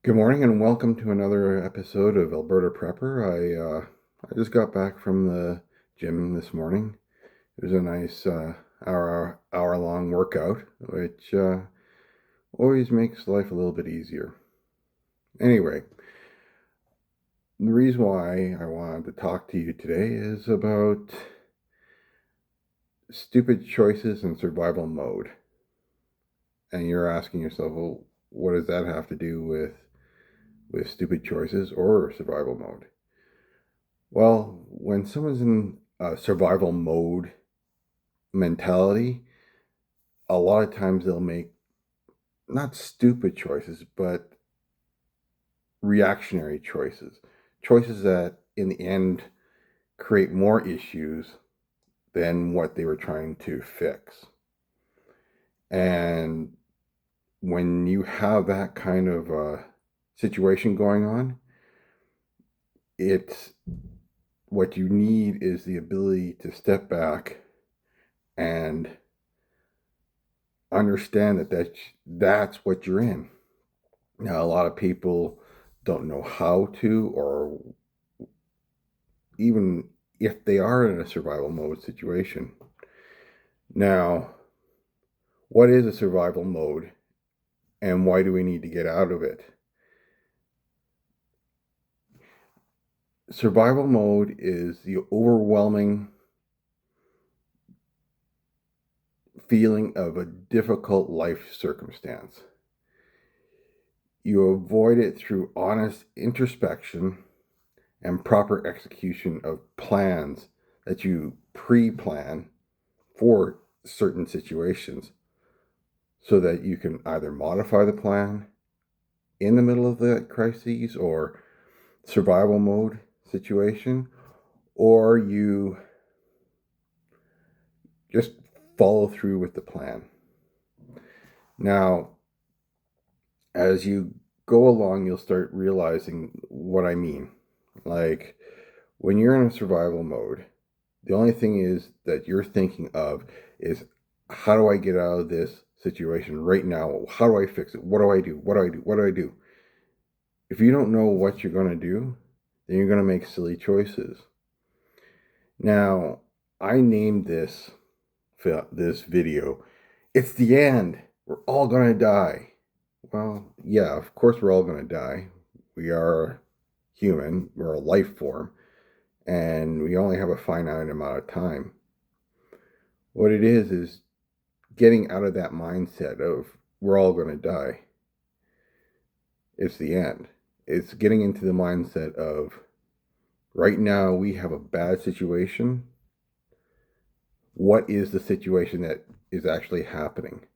Good morning and welcome to another episode of Alberta Prepper. I just got back from the gym this morning. It was a nice hour long workout, which always makes life a little bit easier. Anyway, the reason why I wanted to talk to you today is about stupid choices in survival mode. And you're asking yourself, well, what does that have to do with stupid choices or survival mode? Well, when someone's in a survival mode mentality, a lot of times they'll make not stupid choices, but reactionary choices. Choices that in the end create more issues than what they were trying to fix. And when you have that kind of situation going on, it's what you need is the ability to step back and understand that's what you're in. Now, a lot of people don't know how to, or even if they are in a survival mode situation. Now, what is a survival mode and why do we need to get out of it? Survival mode is the overwhelming feeling of a difficult life circumstance. You avoid it through honest introspection and proper execution of plans that you pre-plan for certain situations so that you can either modify the plan in the middle of the crises or survival mode situation, or you just follow through with the plan. Now, as you go along, you'll start realizing what I mean. Like, when you're in a survival mode, the only thing is that you're thinking of is, how do I get out of this situation right now? How do I fix it? What do I do? What do I do? What do I do? If you don't know what you're going to do, then you're going to make silly choices. Now, I named this video, "It's the end. We're all going to die." Well, yeah, of course we're all going to die. We are human. We're a life form, and we only have a finite amount of time. What it is getting out of that mindset of we're all going to die. It's the end. It's getting into the mindset of right now we have a bad situation. What is the situation that is actually happening?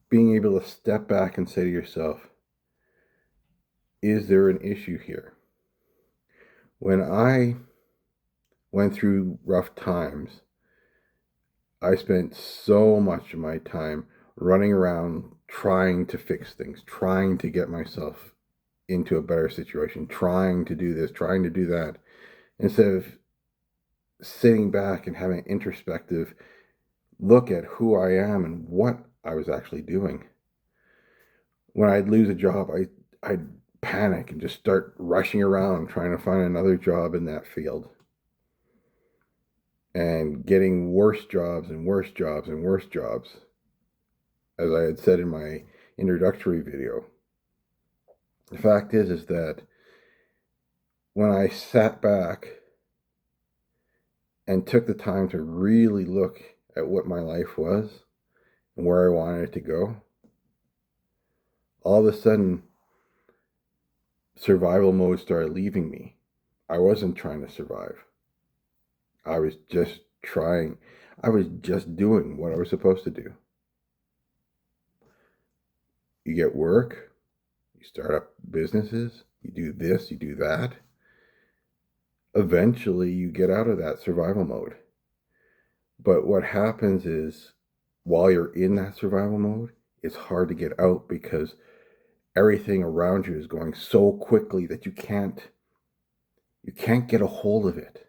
Being able to step back and say to yourself, is there an issue here? When I went through rough times, I spent so much of my time running around trying to fix things, trying to get myself into a better situation, trying to do this, trying to do that, instead of sitting back and having an introspective look at who I am and what I was actually doing. When I'd lose a job, I'd panic and just start rushing around trying to find another job in that field and getting worse jobs and worse jobs and worse jobs. As I had said in my introductory video, the fact is that when I sat back and took the time to really look at what my life was and where I wanted it to go, all of a sudden survival mode started leaving me. I wasn't trying to survive. I was just trying. I was just doing what I was supposed to do. You get work, you start up businesses, you do this, you do that. Eventually, you get out of that survival mode. But what happens is, while you're in that survival mode, it's hard to get out because everything around you is going so quickly that you can't get a hold of it.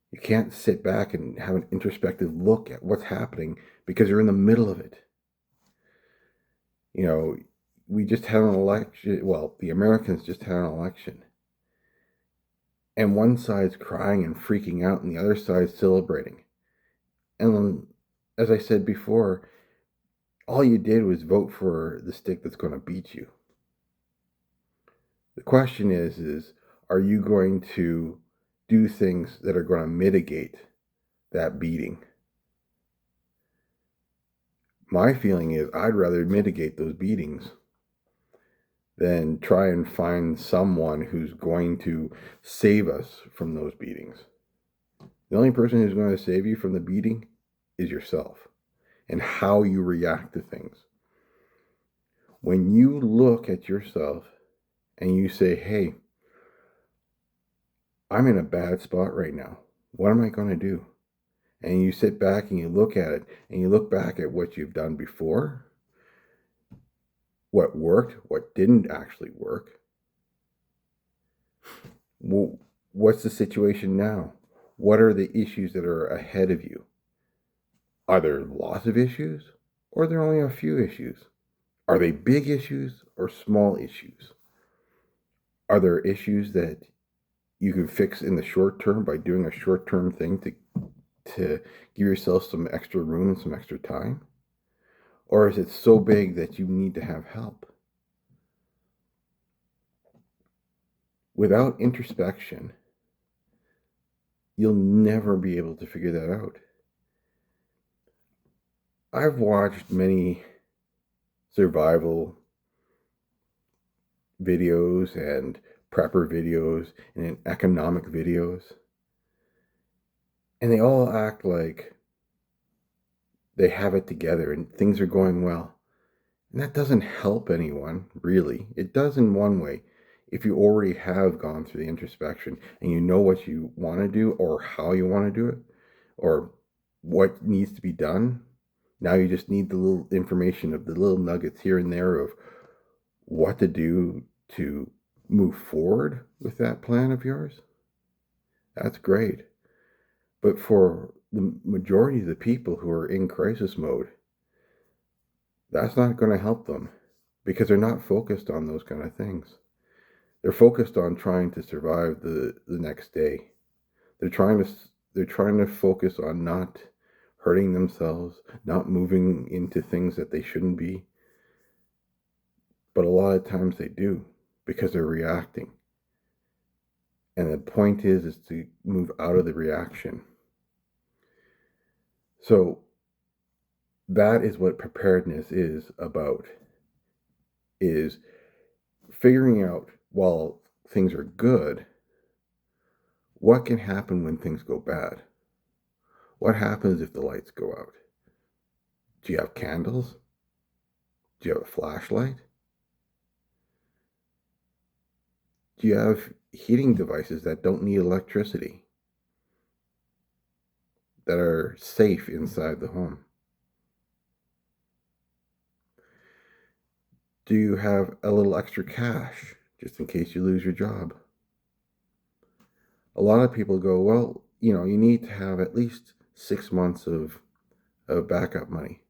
You can't sit back and have an introspective look at what's happening because you're in the middle of it. We just had an election. Well, the Americans just had an election. And one side's crying and freaking out, and the other side's celebrating. And as I said before, all you did was vote for the stick that's going to beat you. The question is are you going to do things that are going to mitigate that beating? My feeling is I'd rather mitigate those beatings than try and find someone who's going to save us from those beatings. The only person who's going to save you from the beating is yourself and how you react to things. When you look at yourself and you say, hey, I'm in a bad spot right now. What am I going to do? And you sit back and you look at it and you look back at what you've done before, what worked, what didn't actually work. Well, what's the situation now? What are the issues that are ahead of you? Are there lots of issues or are there only a few issues? Are they big issues or small issues? Are there issues that you can fix in the short term by doing a short-term thing to give yourself some extra room and some extra time? Or is it so big that you need to have help? Without introspection, you'll never be able to figure that out. I've watched many survival videos and prepper videos and economic videos, and they all act like they have it together and things are going well. And that doesn't help anyone, really. It does in one way. If you already have gone through the introspection and you know what you want to do or how you want to do it or what needs to be done, now you just need the little information of the little nuggets here and there of what to do to move forward with that plan of yours. That's great. But for the majority of the people who are in crisis mode, that's not going to help them because they're not focused on those kind of things. They're focused on trying to survive the next day. They're trying to focus on not hurting themselves, not moving into things that they shouldn't be. But a lot of times they do because they're reacting. And the point is to move out of the reaction. So that is what preparedness is about, is figuring out while things are good, what can happen when things go bad? What happens if the lights go out? Do you have candles? Do you have a flashlight? Do you have heating devices that don't need electricity, that are safe inside the home? Do you have a little extra cash just in case you lose your job? A lot of people go, well, you need to have at least 6 months of backup money.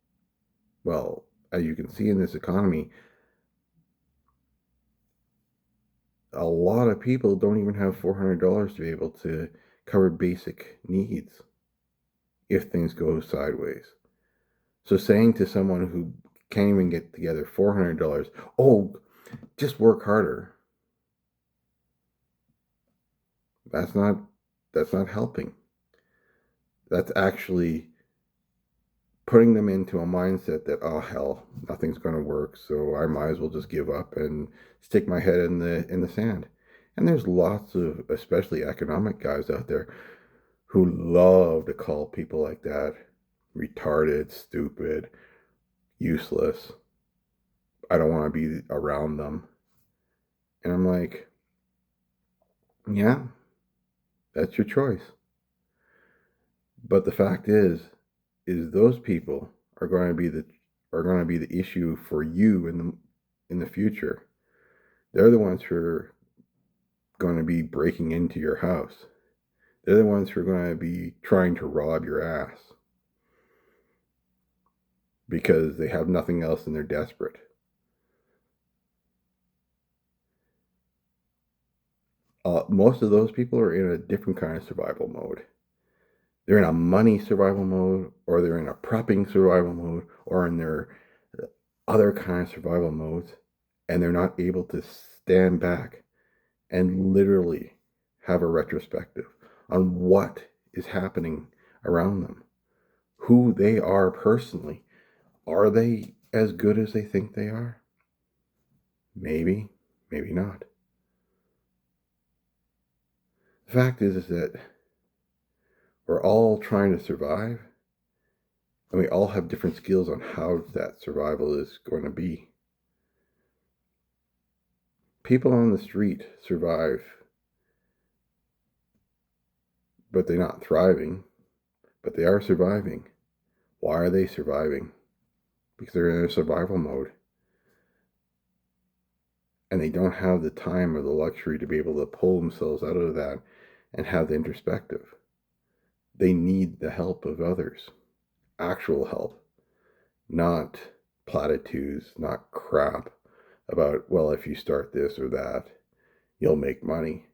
Well, as you can see in this economy, a lot of people don't even have $400 to be able to cover basic needs if things go sideways. So saying to someone who can't even get together $400, oh, just work harder, that's not helping. That's actually putting them into a mindset that, oh hell, nothing's going to work, so I might as well just give up and stick my head in the sand. And there's lots of, especially economic guys out there, who love to call people like that retarded, stupid, useless. I don't want to be around them. And I'm like, yeah, that's your choice. But the fact is those people are going to be the issue for you in the future. They're the ones who are going to be breaking into your house. They're the ones who are going to be trying to rob your ass because they have nothing else and they're desperate. Most of those people are in a different kind of survival mode. They're in a money survival mode, or they're in a prepping survival mode, or in their other kind of survival modes, and they're not able to stand back and literally have a retrospective on what is happening around them, who they are personally. Are they as good as they think they are? Maybe, maybe not. The fact is that we're all trying to survive, and we all have different skills on how that survival is going to be. People on the street survive, but they're not thriving, but they are surviving. Why are they surviving? Because they're in a survival mode. And they don't have the time or the luxury to be able to pull themselves out of that and have the introspective. They need the help of others, actual help, not platitudes, not crap about, well, if you start this or that, you'll make money.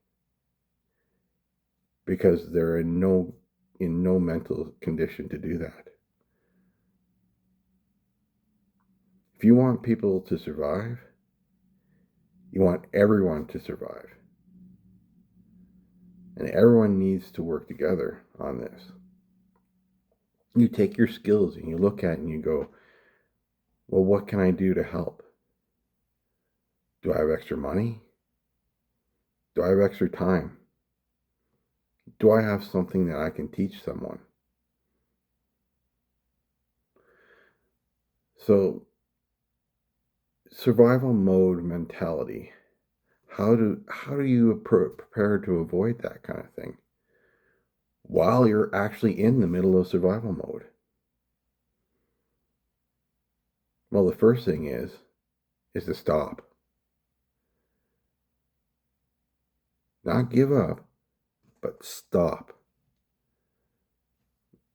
Because they're in no mental condition to do that. If you want people to survive, you want everyone to survive. And everyone needs to work together on this. You take your skills and you look at it and you go, well, what can I do to help? Do I have extra money? Do I have extra time? Do I have something that I can teach someone? So, survival mode mentality. How do you prepare to avoid that kind of thing while you're actually in the middle of survival mode? Well, the first thing is to stop. Not give up, but stop.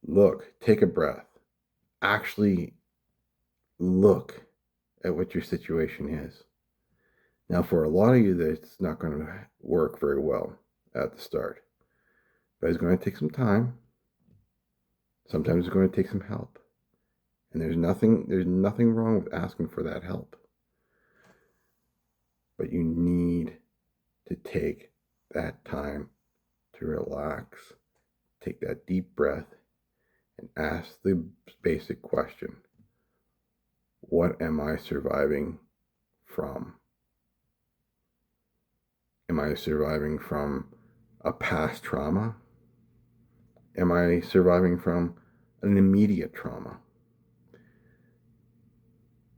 Look, take a breath. Actually look at what your situation is. Now, for a lot of you, that's not going to work very well at the start. But it's going to take some time. Sometimes it's going to take some help. And there's nothing wrong with asking for that help. But you need to take that time to relax, take that deep breath, and ask the basic question: what am I surviving from? Am I surviving from a past trauma? Am I surviving from an immediate trauma?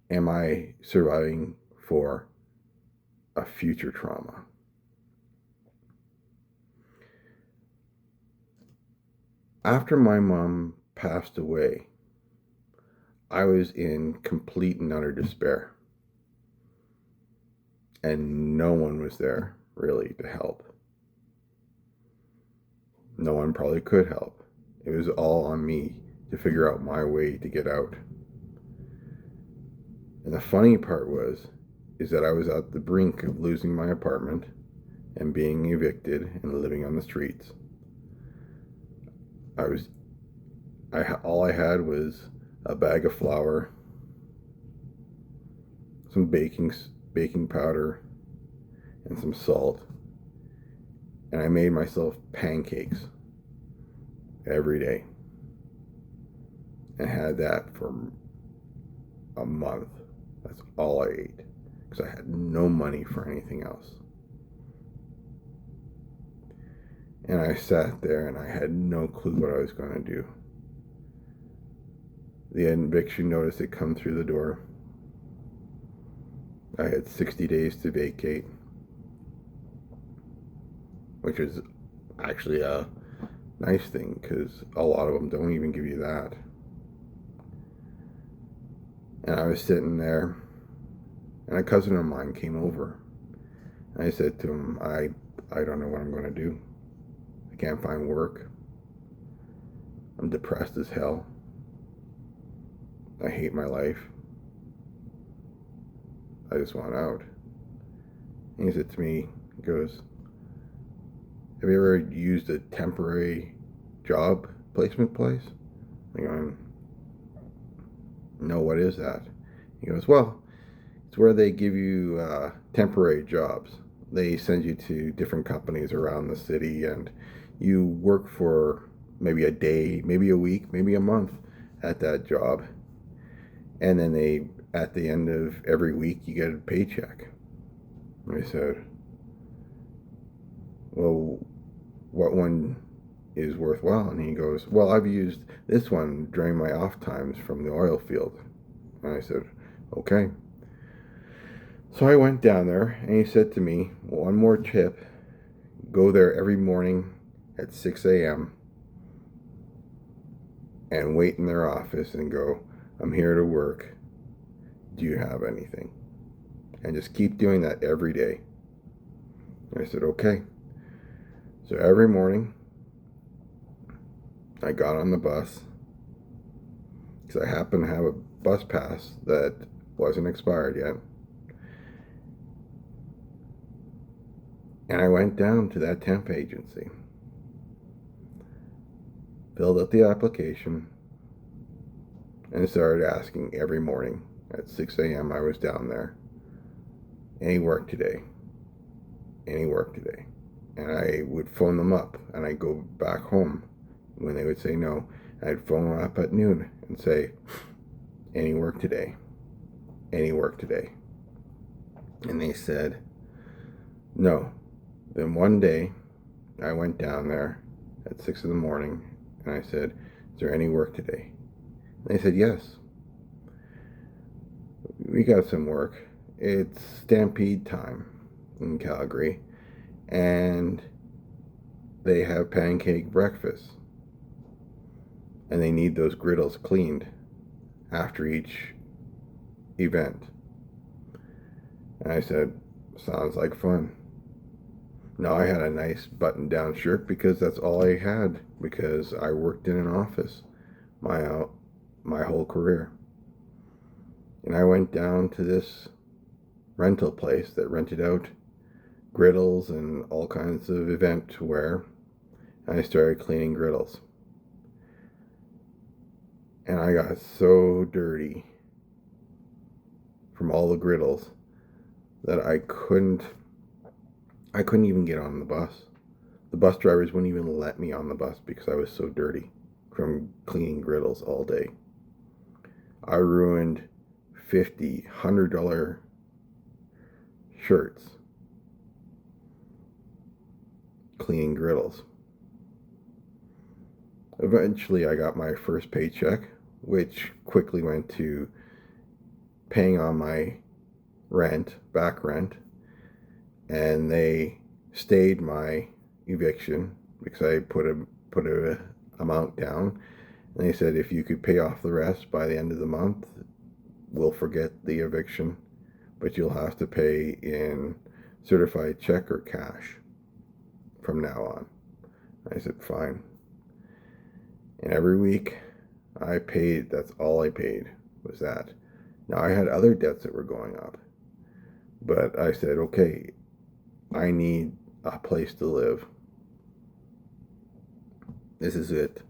Am I surviving for a future trauma? After my mom passed away, I was in complete and utter despair. And no one was there really to help. No one probably could help. It was all on me to figure out my way to get out. And the funny part is that I was at the brink of losing my apartment and being evicted and living on the streets. All I had was a bag of flour, some baking powder, and some salt. And I made myself pancakes every day. And had that for a month. That's all I ate, because I had no money for anything else. And I sat there and I had no clue what I was going to do. The eviction notice had come through the door. I had 60 days to vacate, which is actually a nice thing because a lot of them don't even give you that. And I was sitting there, and a cousin of mine came over. And I said to him, I don't know what I'm going to do. I can't find work. I'm depressed as hell. I hate my life. I just want out. And he said to me, he goes, have you ever used a temporary job placement place? I'm going, no, what is that? He goes, well, it's where they give you temporary jobs. They send you to different companies around the city, and you work for maybe a day, maybe a week, maybe a month at that job. And then at the end of every week, you get a paycheck. And I said, well, what one is worthwhile? And he goes, well, I've used this one during my off times from the oil field. And I said, okay. So I went down there, and he said to me, one more tip, go there every morning at 6 a.m. and wait in their office and go, I'm here to work. Do you have anything? And just keep doing that every day. And I said, okay. So every morning, I got on the bus because I happened to have a bus pass that wasn't expired yet. And I went down to that temp agency, filled out the application, and started asking every morning at 6 a.m. I was down there, any work today? Any work today? And I would phone them up, and I'd go back home when they would say no. I'd phone them up at noon and say, any work today? Any work today? And they said, no. Then one day, I went down there at 6 in the morning, and I said, is there any work today? And they said, yes. We got some work. It's stampede time in Calgary, and they have pancake breakfast, and they need those griddles cleaned after each event. And I said, sounds like fun. Now I had a nice button-down shirt because that's all I had, because I worked in an office my whole career. And I went down to this rental place that rented out griddles and all kinds of event wear, and I started cleaning griddles. And I got so dirty from all the griddles that I couldn't even get on the bus. The bus drivers wouldn't even let me on the bus because I was so dirty from cleaning griddles all day. I ruined $50, $100 shirts cleaning griddles. Eventually, I got my first paycheck, which quickly went to paying on my back rent, and they stayed my eviction because I put a amount down, and they said if you could pay off the rest by the end of the month, we'll forget the eviction, but you'll have to pay in certified check or cash from now on. I said fine. And every week I paid, that's all I paid was that. Now I had other debts that were going up, but I said, okay, I need a place to live. This is it.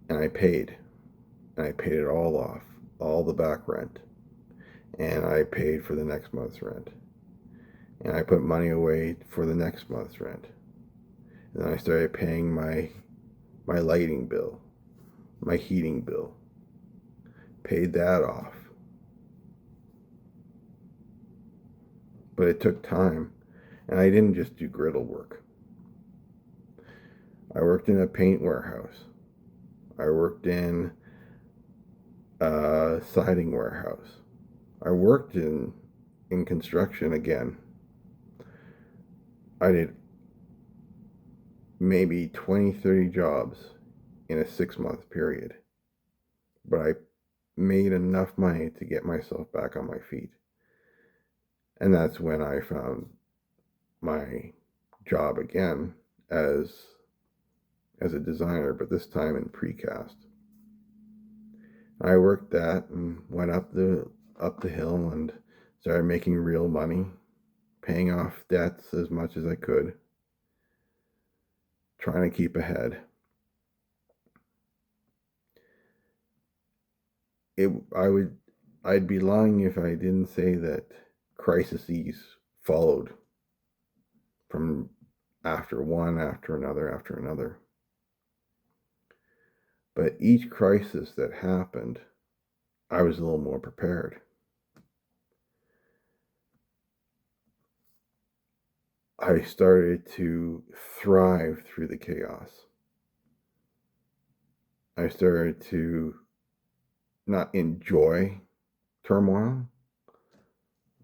And I paid. And I paid it all off, all the back rent. And I paid for the next month's rent. And I put money away for the next month's rent. And then I started paying my lighting bill, my heating bill. Paid that off. But it took time. And I didn't just do griddle work. I worked in a paint warehouse. I worked in a siding warehouse. I worked in construction again. I did maybe 20, 30 jobs in a 6-month period. But I made enough money to get myself back on my feet. And that's when I found my job again as a designer, but this time in precast. I worked that and went up the hill and started making real money, paying off debts as much as I could. trying to keep ahead. I'd be lying if I didn't say that crises followed from after one, after another. But each crisis that happened, I was a little more prepared. I started to thrive through the chaos. I started to not enjoy turmoil,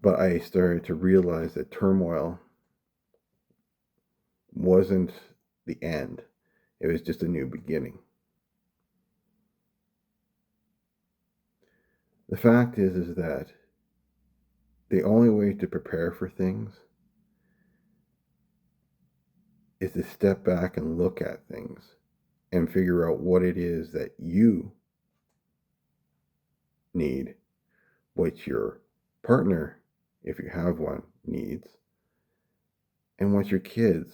but I started to realize that turmoil wasn't the end. It was just a new beginning. The fact is that the only way to prepare for things is to step back and look at things and figure out what it is that you need, what your partner, if you have one, needs, and what your kids,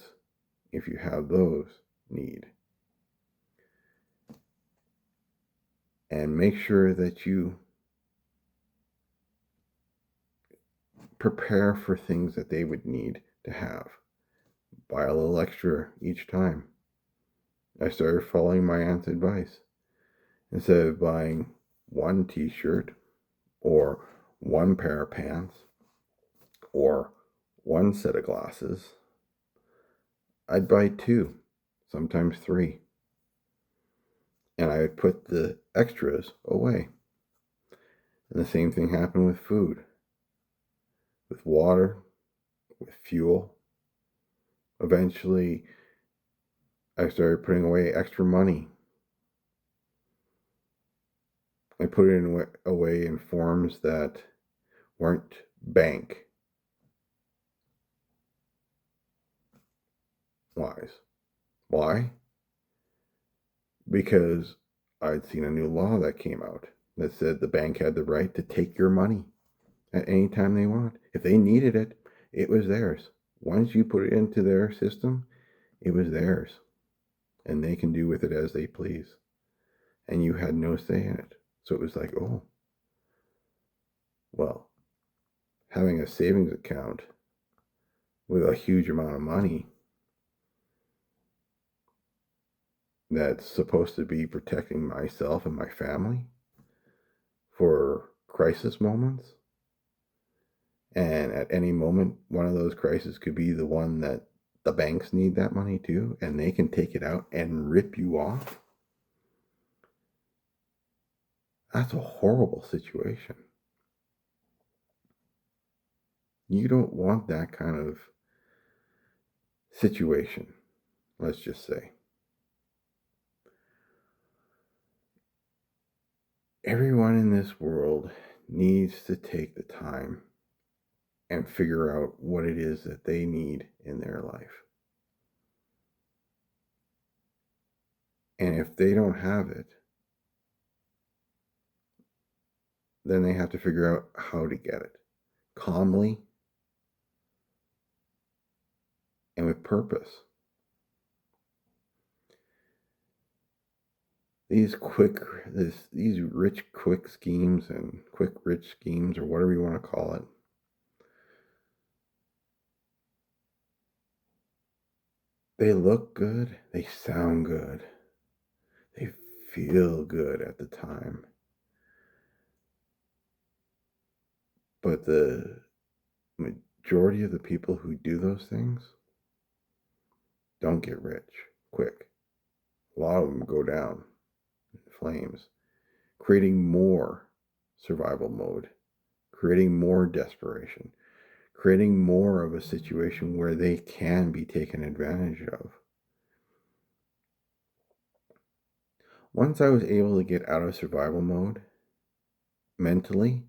if you have those, need. And make sure that you prepare for things that they would need to have. Buy a little extra each time. I started following my aunt's advice. Instead of buying one t-shirt or one pair of pants or one set of glasses, I'd buy two, sometimes three. And I would put the extras away. And the same thing happened with food, with water, with fuel. Eventually, I started putting away extra money. I put it away in forms that weren't bank wise. Why? Because I'd seen a new law that came out that said the bank had the right to take your money at any time they want. If they needed it, it was theirs. Once you put it into their system, it was theirs. And they can do with it as they please. And you had no say in it. So it was like, oh, well, having a savings account with a huge amount of money that's supposed to be protecting myself and my family for crisis moments. And at any moment, one of those crises could be the one that the banks need that money too, and they can take it out and rip you off. That's a horrible situation. You don't want that kind of situation, let's just say. Everyone in this world needs to take the time and figure out what it is that they need in their life. And if they don't have it, then they have to figure out how to get it calmly and with purpose. These rich quick schemes and quick rich schemes, or whatever you want to call it, they look good, they sound good, they feel good at the time. But the majority of the people who do those things don't get rich quick. A lot of them go down in flames, creating more survival mode, creating more desperation, creating more of a situation where they can be taken advantage of. Once I was able to get out of survival mode mentally,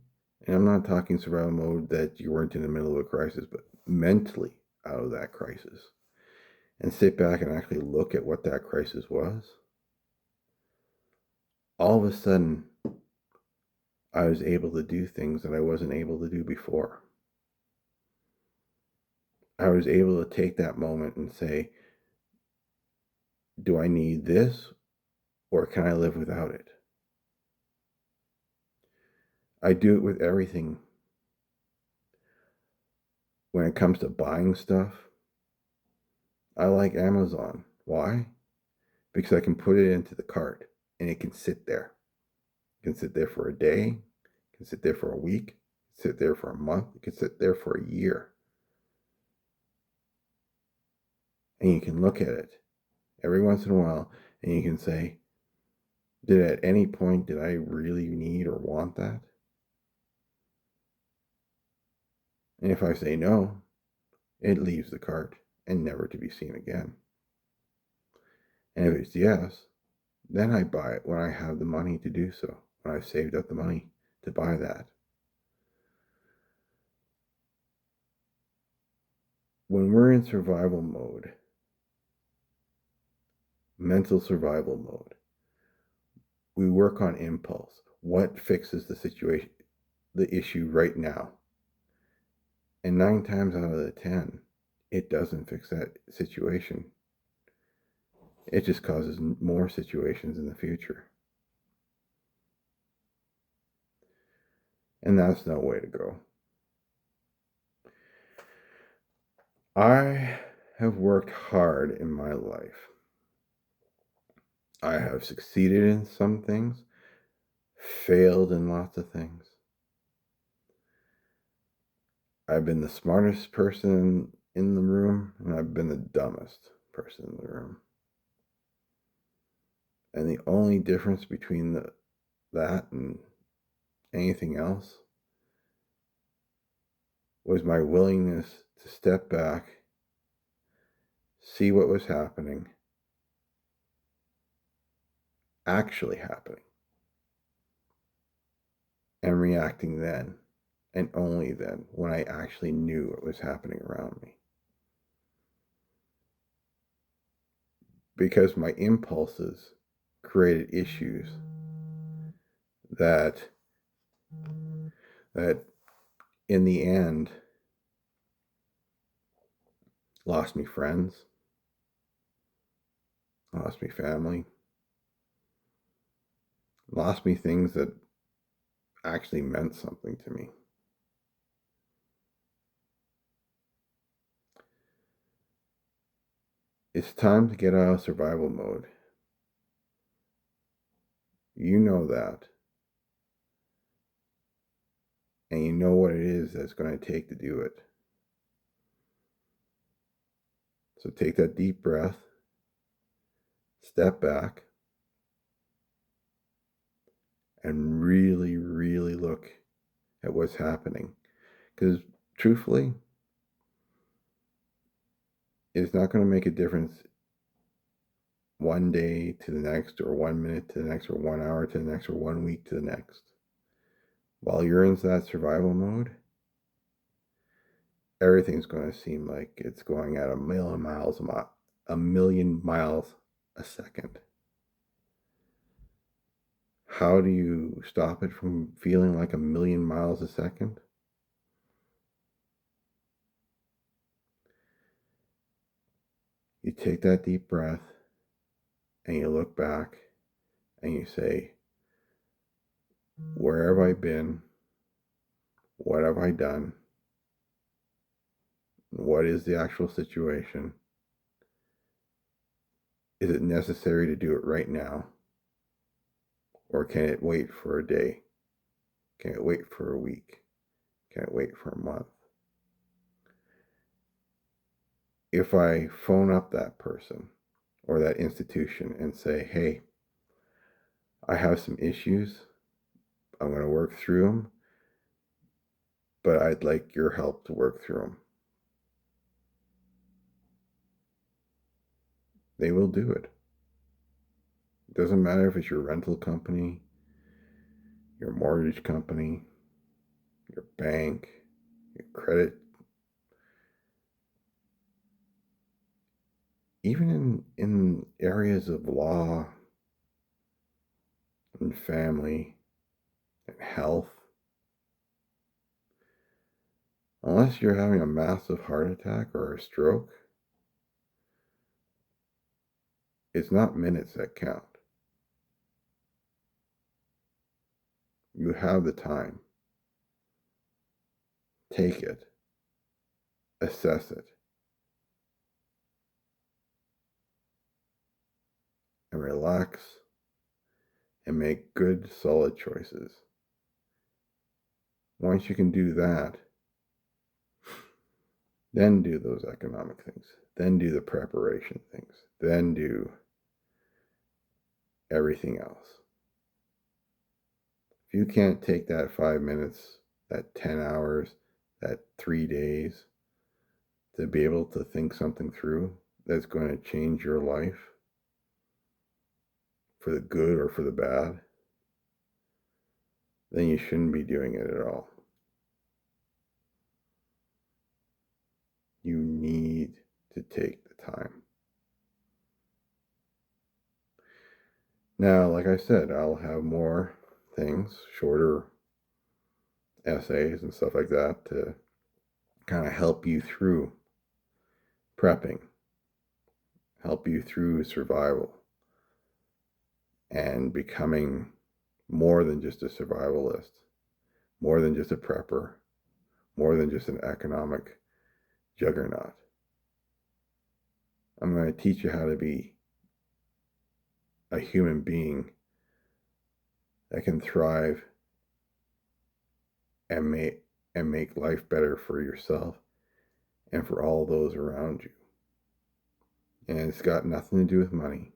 and I'm not talking survival mode that you weren't in the middle of a crisis, but mentally out of that crisis, and sit back and actually look at what that crisis was, all of a sudden, I was able to do things that I wasn't able to do before. I was able to take that moment and say, Do I need this, or can I live without it? I do it with everything. When it comes to buying stuff, I like Amazon. Why? Because I can put it into the cart and it can sit there. It can sit there for a day, it can sit there for a week, it can sit there for a month, it can sit there for a year. And you can look at it every once in a while and you can say, at any point did I really need or want that? And if I say no, it leaves the cart and never to be seen again. And if it's yes, then I buy it when I have the money to do so, when I've saved up the money to buy that. When we're in survival mode, mental survival mode, we work on impulse. What fixes the situation, the issue right now? And 9 times out of the 10, it doesn't fix that situation. It just causes more situations in the future. And that's no way to go. I have worked hard in my life. I have succeeded in some things, failed in lots of things. I've been the smartest person in the room, and I've been the dumbest person in the room. And the only difference between that and anything else was my willingness to step back, see what was happening, actually happening, and reacting then, and only then, when I actually knew what was happening around me. Because my impulses created issues that in the end lost me friends, lost me family, lost me things that actually meant something to me. It's time to get out of survival mode. You know that. And you know what it is that's going to take to do it. So take that deep breath, step back, and really, really look at what's happening. Because truthfully, it's not going to make a difference one day to the next, or 1 minute to the next, or 1 hour to the next, or 1 week to the next. While you're in that survival mode, everything's going to seem like it's going at a million miles a second. How do you stop it from feeling like a million miles a second? You take that deep breath and you look back and you say, where have I been? What have I done? What is the actual situation? Is it necessary to do it right now? Or can it wait for a day? Can it wait for a week? Can it wait for a month? If I phone up that person or that institution and say, hey, I have some issues, I'm going to work through them, but I'd like your help to work through them, they will do it. It doesn't matter if it's your rental company, your mortgage company, your bank, your credit. Even in areas of law and family and health, unless you're having a massive heart attack or a stroke, It's not minutes that count. You have the time. Take it. Assess it. And relax and make good, solid choices. Once you can do that, then do those economic things. Then do the preparation things. Then do everything else. If you can't take that 5 minutes, that 10 hours, that 3 days to be able to think something through that's going to change your life for the good or for the bad, then you shouldn't be doing it at all. You need to take the time. Now, like I said, I'll have more things, shorter essays and stuff like that to kind of help you through prepping, help you through survival, and becoming more than just a survivalist, more than just a prepper, more than just an economic juggernaut. I'm going to teach you how to be a human being that can thrive and make life better for yourself and for all those around you. And it's got nothing to do with money.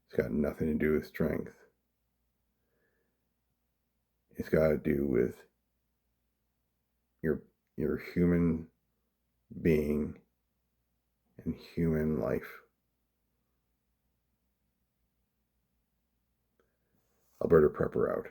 It's got nothing to do with strength. It's got to do with your human being and human life. Alberta Prepper out.